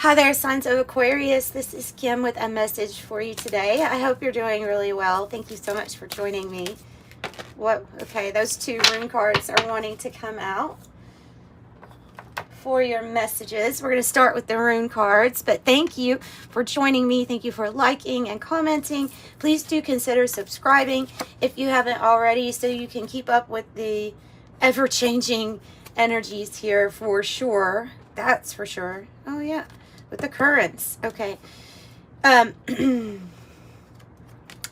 Hi there, signs of Aquarius. This is Kim with a message for you today. I hope you're doing really well. Thank you so much for joining me. Okay, those two rune cards are wanting to come out for your messages. We're going to start with the rune cards, but thank you for joining me. Thank you for liking and commenting. Please do consider subscribing if you haven't already, so you can keep up with the ever-changing energies here for sure. That's for sure. Oh yeah, with the currents. Okay. And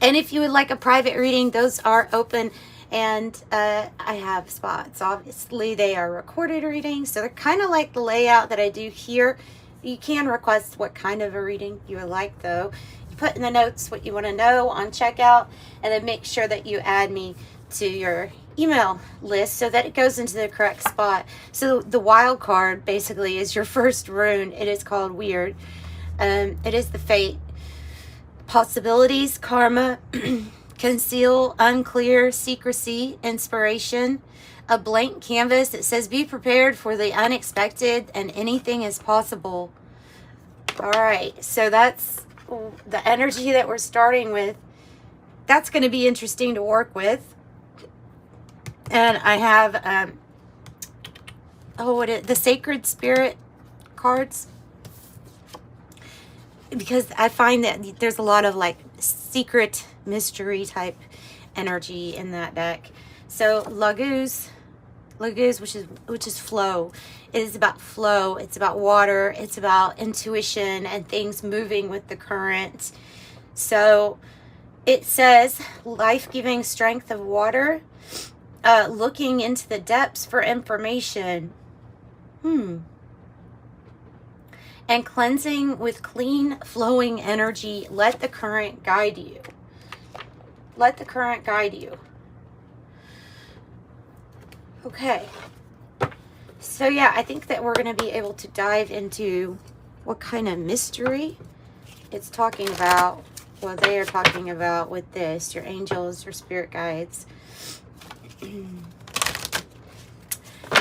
if you would like a private reading, those are open, and I have spots. Obviously, they are recorded readings, so they're kind of like the layout that I do here. You can request what kind of a reading you would like, though. You put in the notes what you want to know on checkout, and then make sure that you add me to your email list so that it goes into the correct spot. So the wild card basically is your first rune. It is called Weird. It is the fate. Possibilities, karma, conceal, unclear, secrecy, inspiration, a blank canvas. It says be prepared for the unexpected and anything is possible. All right, so that's the energy that we're starting with. That's going to be interesting to work with. And I have the Sacred Spirit cards, because I find that there's a lot of like secret mystery type energy in that deck. So Laguz, which is flow. It is about flow. It's about water. It's about intuition and things moving with the current. So it says life-giving strength of water, looking into the depths for information. And cleansing with clean flowing energy. Let the current guide you. Let the current guide you. Okay. So yeah, I think that we're going to be able to dive into what kind of mystery it's talking about. What they are talking about with this. Your angels, your spirit guides.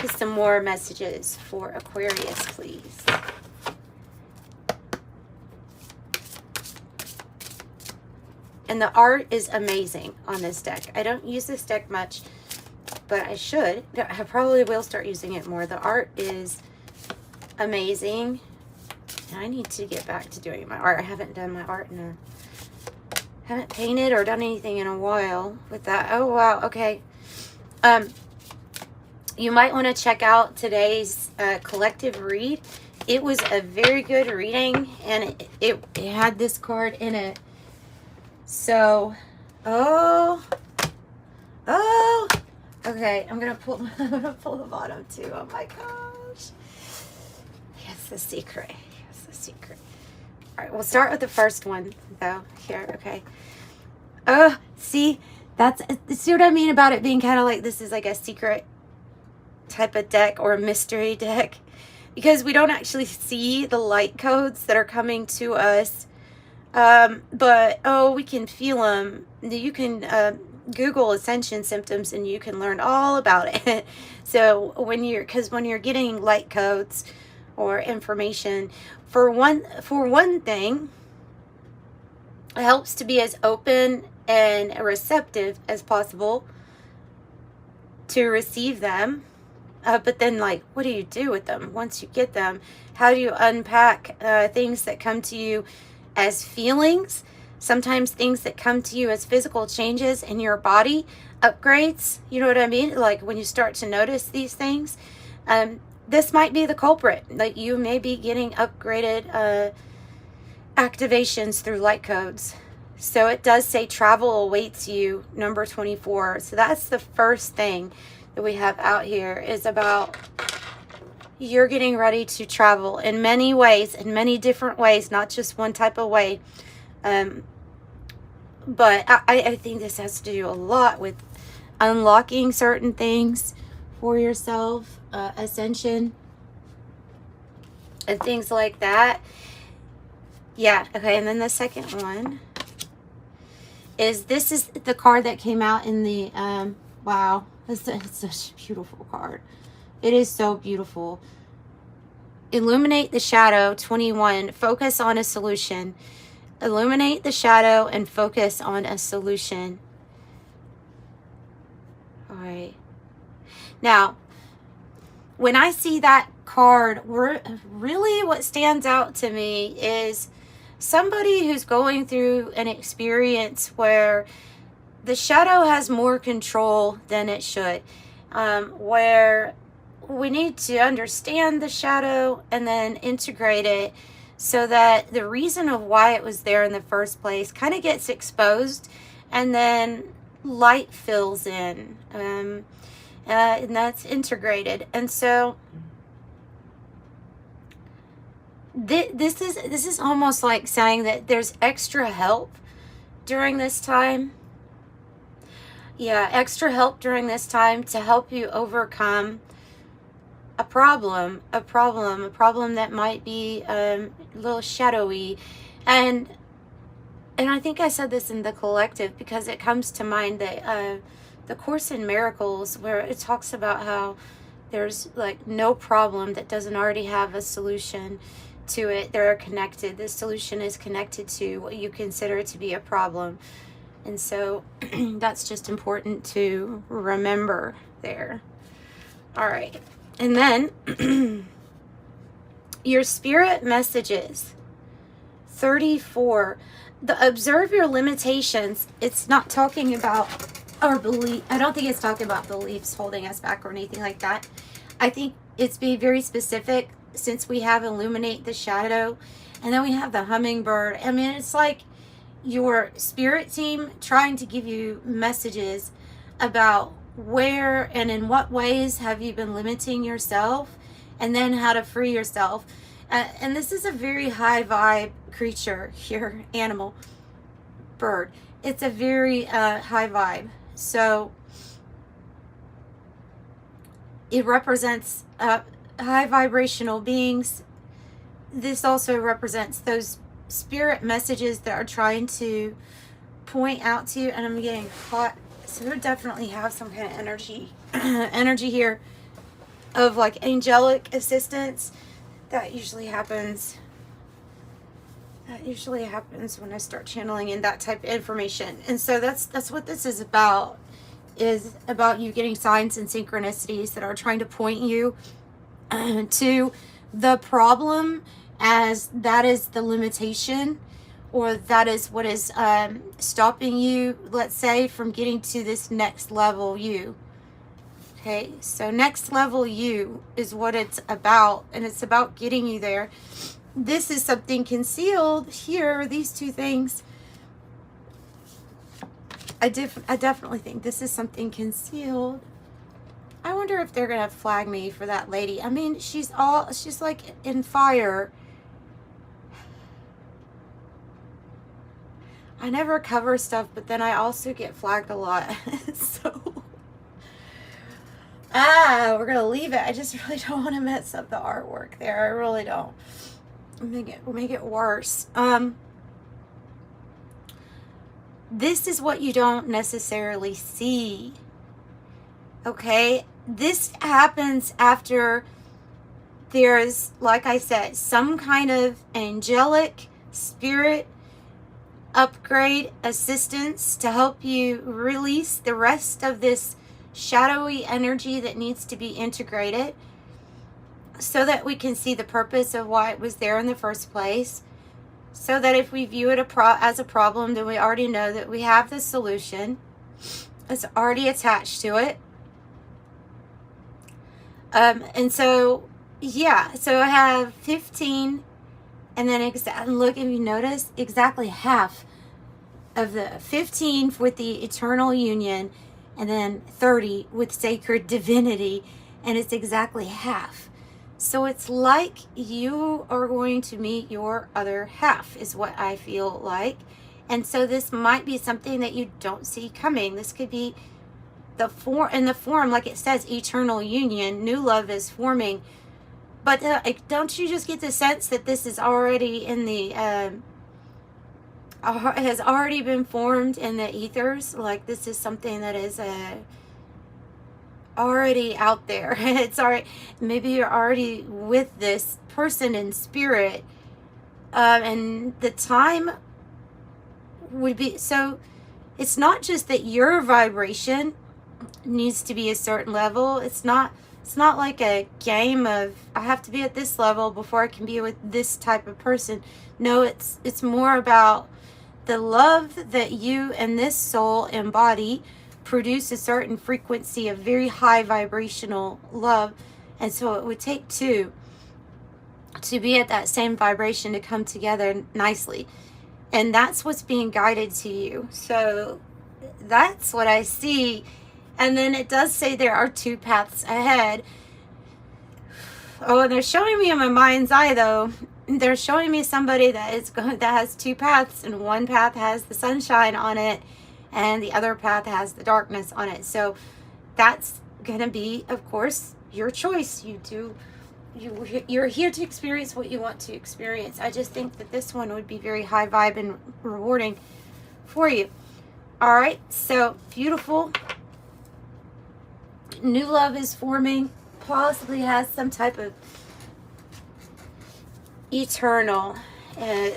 Just some more messages for Aquarius, please. And the art is amazing on this deck. I don't use this deck much, but I should. I probably will start using it more. The art is amazing. And I need to get back to doing my art. I haven't done my art haven't painted or done anything in a while with that. Oh, wow. Okay. You might want to check out today's collective read. It was a very good reading, and it had this card in it. So, okay, I'm gonna pull the bottom too. Oh my gosh. Yes, the secret. Yes, the secret. All right, we'll start with the first one though. Here, okay. See what I mean about it being kind of like this is like a secret type of deck or a mystery deck, because we don't actually see the light codes that are coming to us. But we can feel them. You can Google ascension symptoms and you can learn all about it. So when you're getting light codes or information, for one thing, it helps to be as open and receptive as possible to receive them. But then, like, what do you do with them once you get them? How do you unpack things that come to you as feelings? Sometimes things that come to you as physical changes in your body, upgrades. You know what I mean? Like when you start to notice these things, this might be the culprit. Like you may be getting upgraded activations through light codes. So it does say travel awaits you, number 24. So that's the first thing that we have out here, is about you're getting ready to travel in many ways, in many different ways, not just one type of way. But I think this has to do a lot with unlocking certain things for yourself, ascension, and things like that. Yeah, okay, and then the second one is, this is the card that came out in the, wow, it's such a beautiful card. It is so beautiful. illuminate the shadow. 21, focus on a solution. Illuminate the shadow and focus on a solution. All right. Now, when I see that card, really what stands out to me is somebody who's going through an experience where the shadow has more control than it should, where we need to understand the shadow and then integrate it so that the reason of why it was there in the first place kind of gets exposed, and then light fills in, and that's integrated. And so this is almost like saying that there's extra help during this time. Yeah, extra help during this time to help you overcome a problem that might be a little shadowy. And I think I said this in the collective because it comes to mind that the Course in Miracles, where it talks about how there's like no problem that doesn't already have a solution to it. They're connected. The solution is connected to what you consider to be a problem. And so that's just important to remember there. All right. And then your spirit messages. 34. Observe your limitations. It's not talking about our belief. I don't think it's talking about beliefs holding us back or anything like that. I think it's being very specific, since we have illuminate the shadow and then we have the hummingbird. I mean, it's like your spirit team trying to give you messages about where and in what ways have you been limiting yourself, and then how to free yourself. And this is a very high vibe creature here, animal, bird. It's a very high vibe. So it represents high vibrational beings. This also represents those spirit messages that are trying to point out to you. And I'm getting hot, so we definitely have some kind of energy here of like angelic assistance. That usually happens when I start channeling in that type of information. And so that's what this is about you getting signs and synchronicities that are trying to point you to the problem, as that is the limitation, or that is what is stopping you, let's say, from getting to this next level you. Okay, so next level you is what it's about, and it's about getting you there. This is something concealed here, these two things. I definitely think this is something concealed. I wonder if they're gonna flag me for that lady. I mean, she's like in fire. I never cover stuff, but then I also get flagged a lot. So we're gonna leave it. I just really don't want to mess up the artwork there. I really don't. Make it worse. This is what you don't necessarily see. Okay? This happens after there's, like I said, some kind of angelic spirit upgrade assistance to help you release the rest of this shadowy energy that needs to be integrated, so that we can see the purpose of why it was there in the first place. So that if we view it as a problem, then we already know that we have the solution. It's already attached to it. And so, yeah, so I have 15, and then look, if you notice, exactly half of the 15 with the eternal union, and then 30 with sacred divinity, and it's exactly half. So it's like you are going to meet your other half, is what I feel like. And so this might be something that you don't see coming. This could be in the form, like it says, eternal union, new love is forming. But don't you just get the sense that this is already in the, has already been formed in the ethers? Like this is something that is already out there. It's already, maybe you're already with this person in spirit. And the time would be, so it's not just that your vibration needs to be a certain level. It's not like a game of I have to be at this level before I can be with this type of person. No, it's more about the love that you and this soul embody produce a certain frequency of very high vibrational love. And so it would take two to be at that same vibration to come together nicely. And that's what's being guided to you. So that's what I see. And then it does say there are two paths ahead. Oh, and they're showing me in my mind's eye, though. They're showing me somebody that has two paths, and one path has the sunshine on it, and the other path has the darkness on it. So that's gonna be, of course, your choice. You're here to experience what you want to experience. I just think that this one would be very high vibe and rewarding for you. All right, so beautiful. New love is forming, possibly has some type of eternal,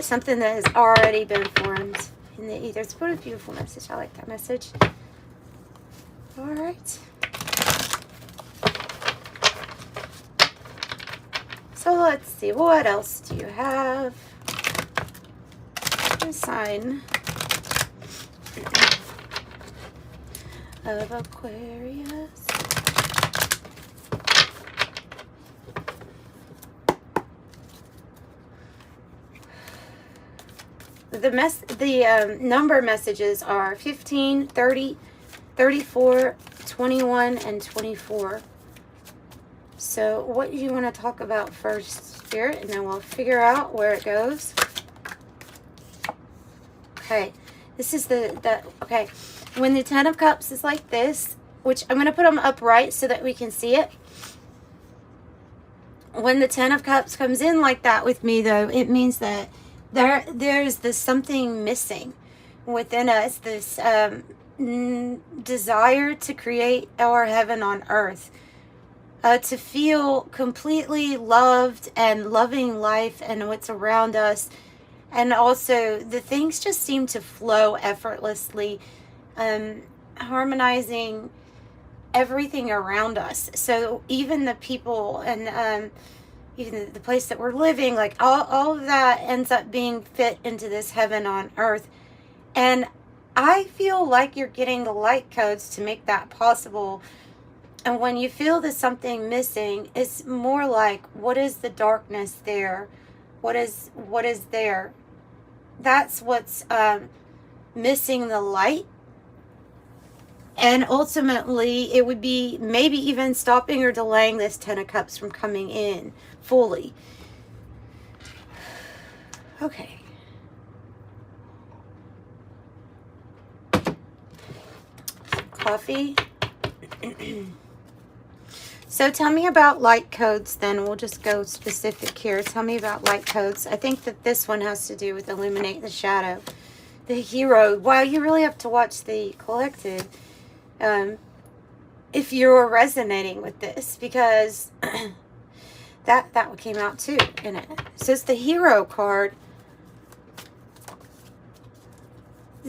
something that has already been formed in the ether. It's what a beautiful message. I like that message. All right. So let's see, what else do you have? A sign of Aquarius. The number messages are 15, 30, 34, 21, and 24. So what do you want to talk about first, Spirit? And then we'll figure out where it goes. Okay. This is okay. When the Ten of Cups is like this, which I'm going to put them upright so that we can see it. When the Ten of Cups comes in like that with me, though, it means that there's this something missing within us, this desire to create our heaven on earth, to feel completely loved and loving life and what's around us. And also the things just seem to flow effortlessly, harmonizing everything around us. So even the people and even the place that we're living, like all of that ends up being fit into this heaven on earth. And I feel like you're getting the light codes to make that possible. And when you feel there's something missing, it's more like, what is the darkness there? What is there? That's what's missing the light. And ultimately, it would be maybe even stopping or delaying this Ten of Cups from coming in fully. Okay. Coffee. So tell me about light codes then. We'll just go specific here. Tell me about light codes. I think that this one has to do with illuminate the shadow. The hero. Wow, you really have to watch the collective. If you're resonating with this, because that came out too in it. So it's the hero card,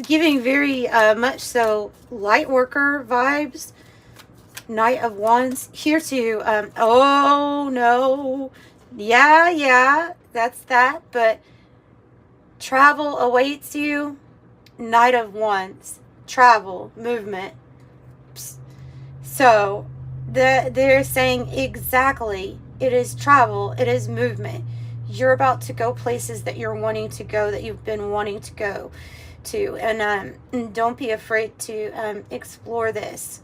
giving very much so light worker vibes. Knight of Wands here to oh no, yeah, that's that, but travel awaits you. Knight of Wands, travel, movement. So they're saying exactly, it is travel, it is movement. You're about to go places that you're wanting to go, that you've been wanting to go to, and don't be afraid to explore this.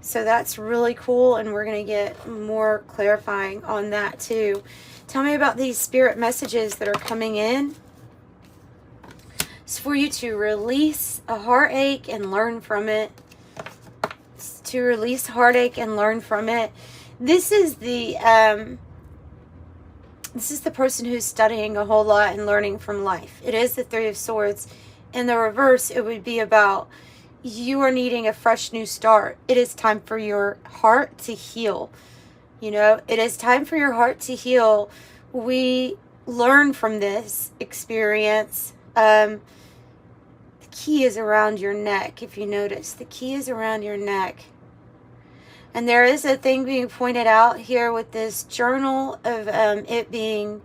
So that's really cool, and we're going to get more clarifying on that too. Tell me about these spirit messages that are coming in. It's for you to release a heartache and learn from it. It's to release heartache and learn from it. This is the person who's studying a whole lot and learning from life. It is the Three of Swords. In the reverse, it would be about you are needing a fresh new start. It is time for your heart to heal. You know, it is time for your heart to heal. We learn from this experience. The key is around your neck. If you notice, the key is around your neck. And there is a thing being pointed out here with this journal of it being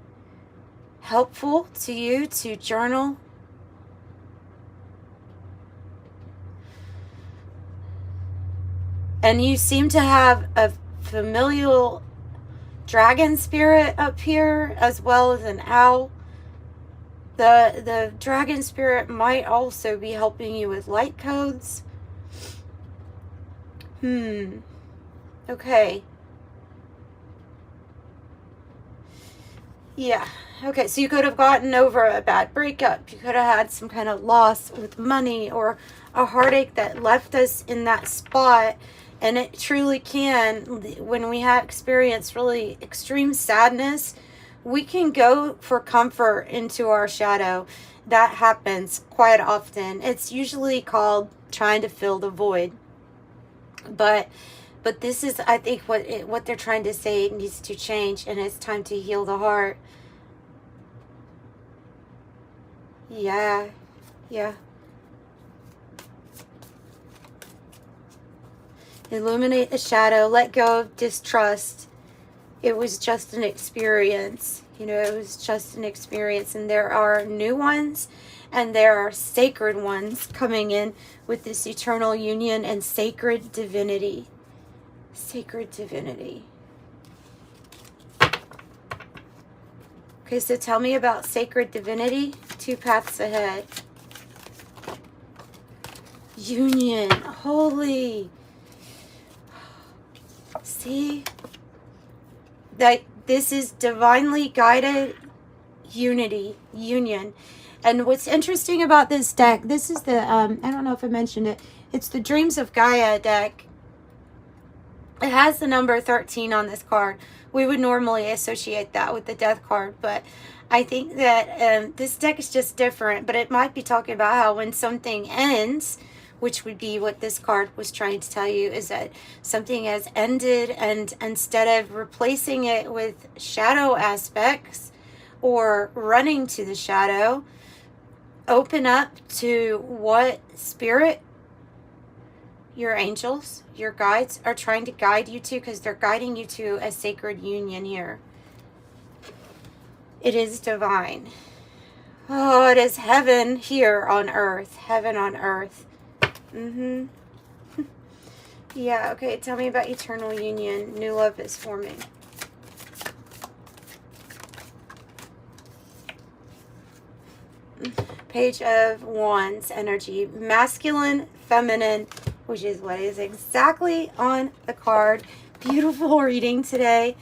helpful to you to journal. And you seem to have a familial dragon spirit up here, as well as an owl. The dragon spirit might also be helping you with light codes. Okay. Yeah. Okay, so you could have gotten over a bad breakup. You could have had some kind of loss with money or a heartache that left us in that spot. And it truly can, when we have experienced really extreme sadness, we can go for comfort into our shadow. That happens quite often. It's usually called trying to fill the void. But this is, I think, what they're trying to say needs to change, and it's time to heal the heart. Yeah. Illuminate the shadow. Let go of distrust. It was just an experience. You know, it was just an experience. And there are new ones and there are sacred ones coming in with this eternal union and sacred divinity. Sacred divinity. Okay, so tell me about sacred divinity. 2 paths ahead. Union. Holy. See, that this is divinely guided union. And what's interesting about this deck, this is the, I don't know if I mentioned it, it's the Dreams of Gaia deck. It has the number 13 on this card. We would normally associate that with the death card, but I think that this deck is just different. But it might be talking about how when something ends, which would be what this card was trying to tell you, is that something has ended, and instead of replacing it with shadow aspects or running to the shadow, open up to what spirit, your angels, your guides are trying to guide you to, because they're guiding you to a sacred union here. It is divine. Oh, it is heaven here on earth. Heaven on earth. Yeah, okay, tell me about eternal union. New love is forming. Page of Wands energy. Masculine, feminine, which is what is exactly on the card. Beautiful reading today.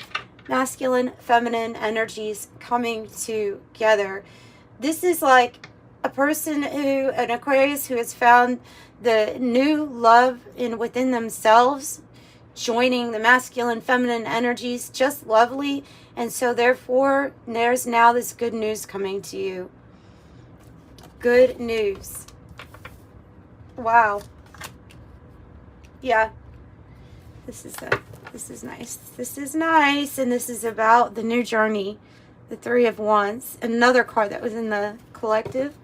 Masculine, feminine energies coming together. This is like a person who, an Aquarius who has found the new love within themselves, joining the masculine, feminine energies, just lovely. And so therefore, there's now this good news coming to you. Good news. Wow. Yeah. This is nice. This is nice. And this is about the new journey. The 3 of Wands. Another card that was in the collective.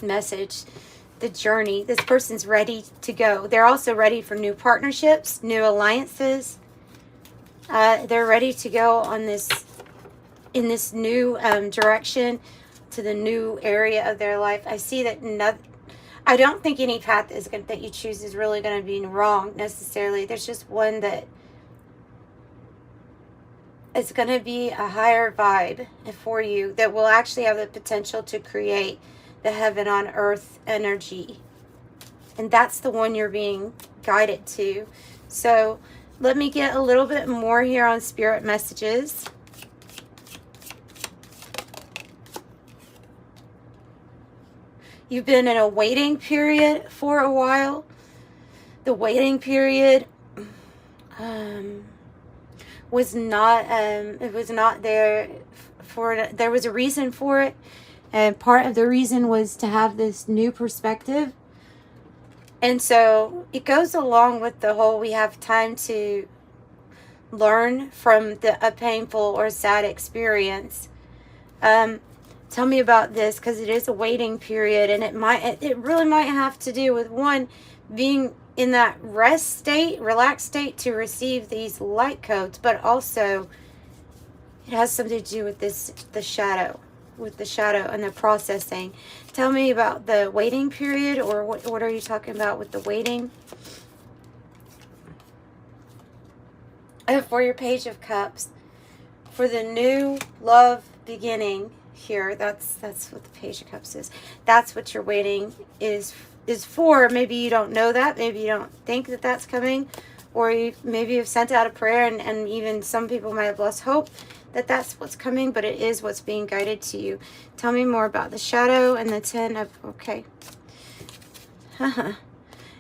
Message. The journey. This person's ready to go. They're also ready for new partnerships, new alliances. They're ready to go on this, in this new direction, to the new area of their life. I see that I don't think any path that you choose is really going to be wrong necessarily. There's just one that it's going to be a higher vibe for you that will actually have the potential to create the heaven on earth energy. And that's the one you're being guided to. So let me get a little bit more here on spirit messages. You've been in a waiting period for a while. The waiting period was not it was not there for, there was a reason for it. And part of the reason was to have this new perspective. And so it goes along with the whole we have time to learn from a painful or sad experience. Tell me about this, because it is a waiting period, and it really might have to do with one being in that rest state, relaxed state to receive these light codes, but also it has something to do with the shadow and the processing. Tell me about the waiting period, or what are you talking about with the waiting? For your Page of Cups, for the new love beginning here, that's what the Page of Cups is. That's what your waiting is for. Maybe you don't know that. Maybe you don't think that that's coming, or maybe you've sent out a prayer, and even some people might have lost hope that that's what's coming, but it is what's being guided to you. Tell me more about the shadow and the 10 of, okay.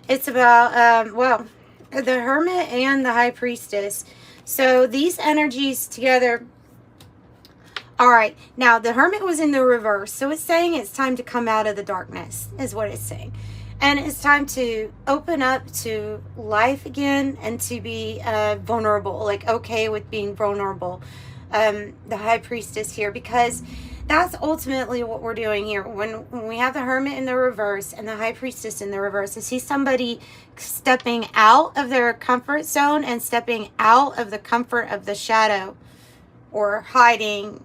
It's about, well, the Hermit and the High Priestess. So these energies together. All right. Now, the Hermit was in the reverse. So it's saying it's time to come out of the darkness, is what it's saying. And it's time to open up to life again and to be vulnerable, like okay with being vulnerable. The High Priestess here, because that's ultimately what we're doing here. When we have the Hermit in the reverse and the High Priestess in the reverse, I see somebody stepping out of their comfort zone and stepping out of the comfort of the shadow, or hiding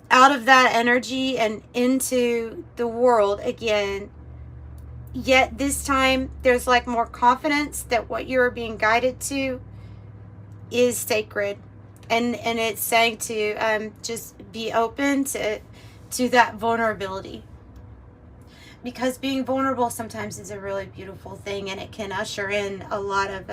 out of that energy and into the world again. Yet this time there's like more confidence that what you're being guided to is sacred. And it's saying to just be open to that vulnerability. Because being vulnerable sometimes is a really beautiful thing, and it can usher in a lot of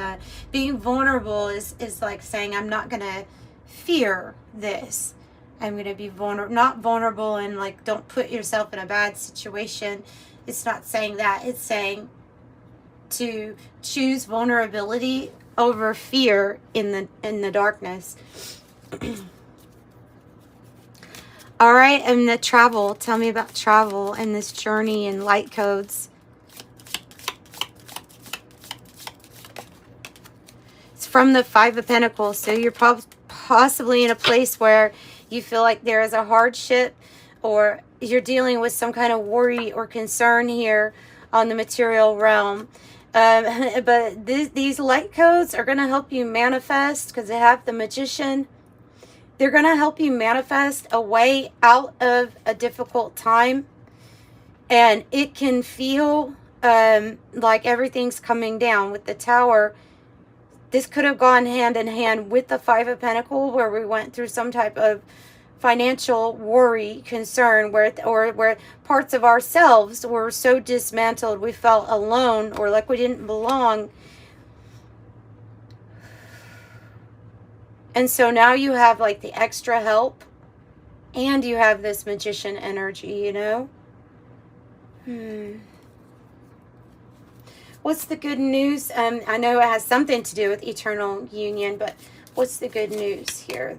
being vulnerable is like saying, I'm not going to fear this. I'm going to be not vulnerable and like don't put yourself in a bad situation. It's not saying that. It's saying to choose vulnerability over fear in the darkness. All right, and the travel. Tell me about travel and this journey and light codes. It's from the 5 of Pentacles. So you're possibly in a place where you feel like there is a hardship, or you're dealing with some kind of worry or concern here on the material realm. But these light codes are going to help you manifest, because they have the Magician. They're going to help you manifest a way out of a difficult time. And it can feel like everything's coming down. With the Tower, this could have gone hand in hand with the 5 of Pentacles, where we went through some type of financial worry, concern, where parts of ourselves were so dismantled we felt alone, or like we didn't belong. And so now you have like the extra help, and you have this Magician energy, you know. What's the good news? I know it has something to do with eternal union, but what's the good news here?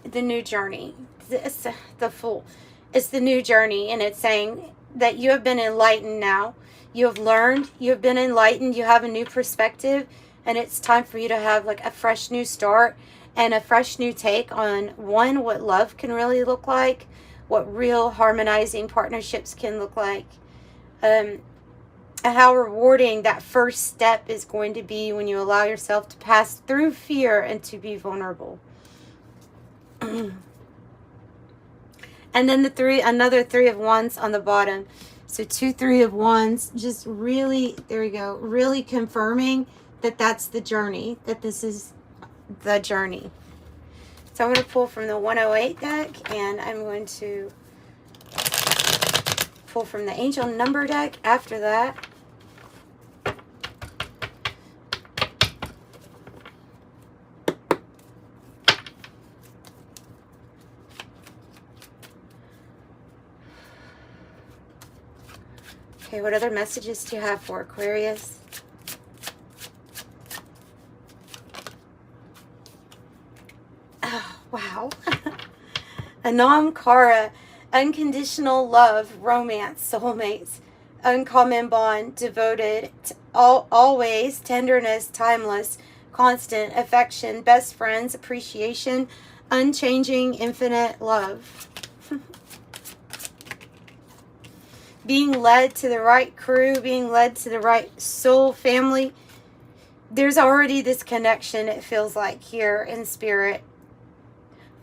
The new journey. It's the Fool. It's the new journey, and it's saying that you have been enlightened now. You have learned. You have been enlightened. You have a new perspective, and it's time for you to have like a fresh new start and a fresh new take on what love can really look like, what real harmonizing partnerships can look like, and how rewarding that first step is going to be when you allow yourself to pass through fear and to be vulnerable. And then another 3 of Wands on the bottom. So 2 3 of Wands, just really, there we go, really confirming that that's the journey, that this is the journey. So I'm going to pull from the 108 deck, and I'm going to pull from the Angel Number deck after that. Okay, what other messages do you have for Aquarius? Oh, wow. Anam Kara, unconditional love, romance, soulmates, uncommon bond, devoted, always, tenderness, timeless, constant, affection, best friends, appreciation, unchanging, infinite love. Being led to the right crew, being led to the right soul family. There's already this connection, it feels like, here in spirit.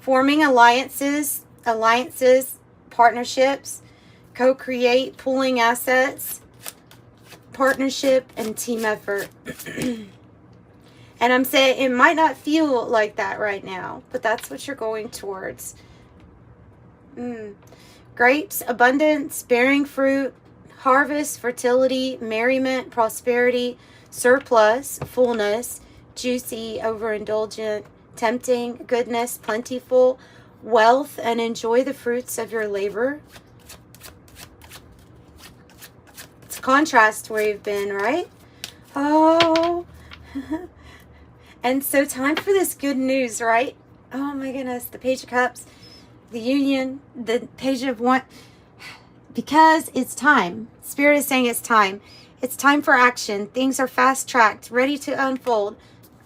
Forming alliances, partnerships, co-create, pooling assets, partnership, and team effort. And I'm saying it might not feel like that right now, but that's what you're going towards. Grapes, abundance, bearing fruit, harvest, fertility, merriment, prosperity, surplus, fullness, juicy, overindulgent, tempting, goodness, plentiful, wealth, and enjoy the fruits of your labor. It's a contrast to where you've been, right? Oh. And so time for this good news, right? Oh my goodness, the Page of Cups, the Union, the Page of Wands. Because it's time. Spirit is saying it's time. It's time for action. Things are fast-tracked, ready to unfold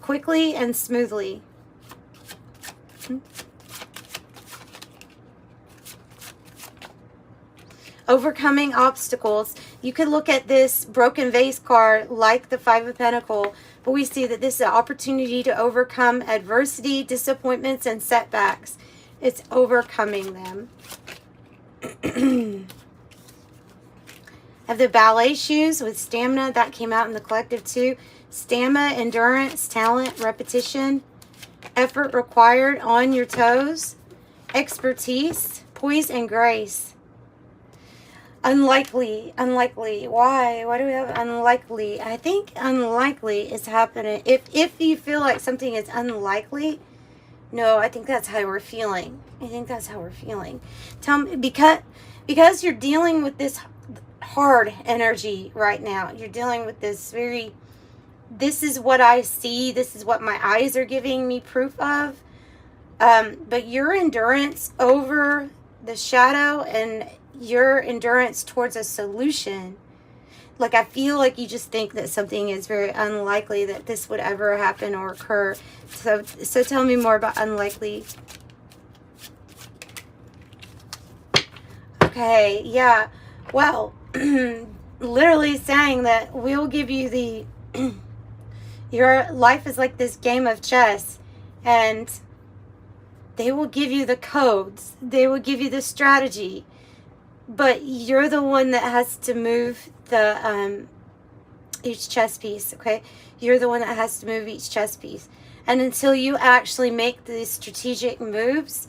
quickly and smoothly. Overcoming obstacles. You could look at this broken vase card like the Five of Pentacles, but we see that this is an opportunity to overcome adversity, disappointments, and setbacks. It's overcoming them. Have the ballet shoes with stamina. That came out in the collective too. Stamina, endurance, talent, repetition, effort required, on your toes, expertise, poise, and grace. Unlikely. Why do we have unlikely? I think unlikely is happening. If you feel like something is unlikely, no, I think that's how we're feeling. Tell me, because you're dealing with this hard energy right now. You're dealing with this this is what I see. This is what my eyes are giving me proof of. But your endurance over the shadow and your endurance towards a solution, like I feel like you just think that something is very unlikely that this would ever happen or occur. So tell me more about unlikely. Okay, yeah. Well, literally saying that we'll give you the your life is like this game of chess, and they will give you the codes, they will give you the strategy, but you're the one that has to move the each chess piece. Okay, you're the one that has to move each chess piece, and until you actually make these strategic moves,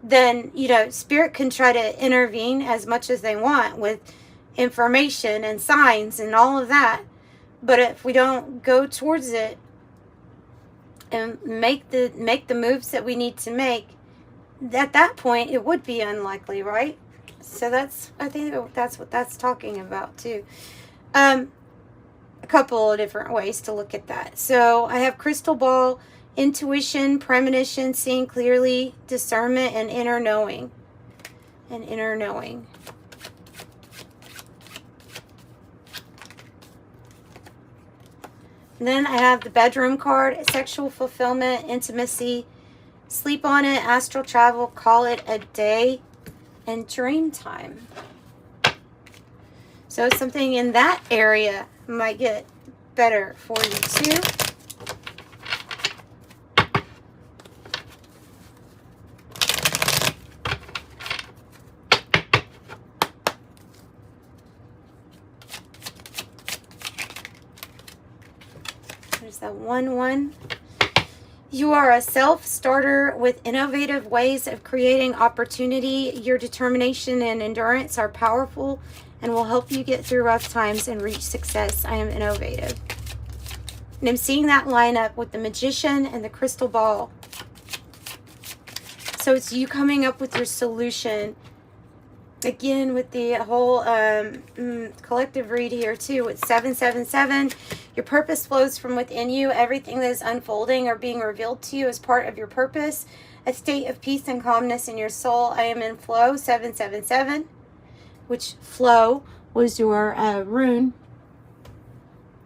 then spirit can try to intervene as much as they want with information and signs and all of that. But if we don't go towards it and make the moves that we need to make, at that point it would be unlikely, right? So I think that's what that's talking about too. A couple of different ways to look at that. So I have crystal ball, intuition, premonition, seeing clearly, discernment, and inner knowing. And then I have the bedroom card, sexual fulfillment, intimacy, sleep on it, astral travel, call it a day, and dream time. So something in that area might get better for you too. There's that 1-1. You are a self-starter with innovative ways of creating opportunity. Your determination and endurance are powerful and will help you get through rough times and reach success. I am innovative. And I'm seeing that line up with the magician and the crystal ball. So it's you coming up with your solution. Again, with the whole collective read here too, with 777, your purpose flows from within you. Everything that is unfolding or being revealed to you is part of your purpose, a state of peace and calmness in your soul. I am in flow, 777, which flow was your rune.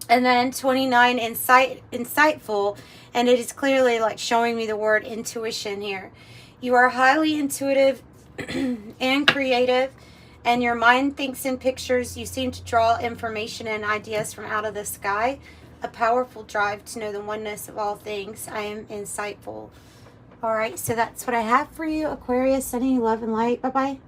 And then 29, insightful, and it is clearly like showing me the word intuition here. You are highly intuitive and creative, and your mind thinks in pictures. You seem to draw information and ideas from out of the sky. A powerful drive to know the oneness of all things. I am insightful. All right, so that's what I have for you, Aquarius. Sending you love and light. Bye-bye.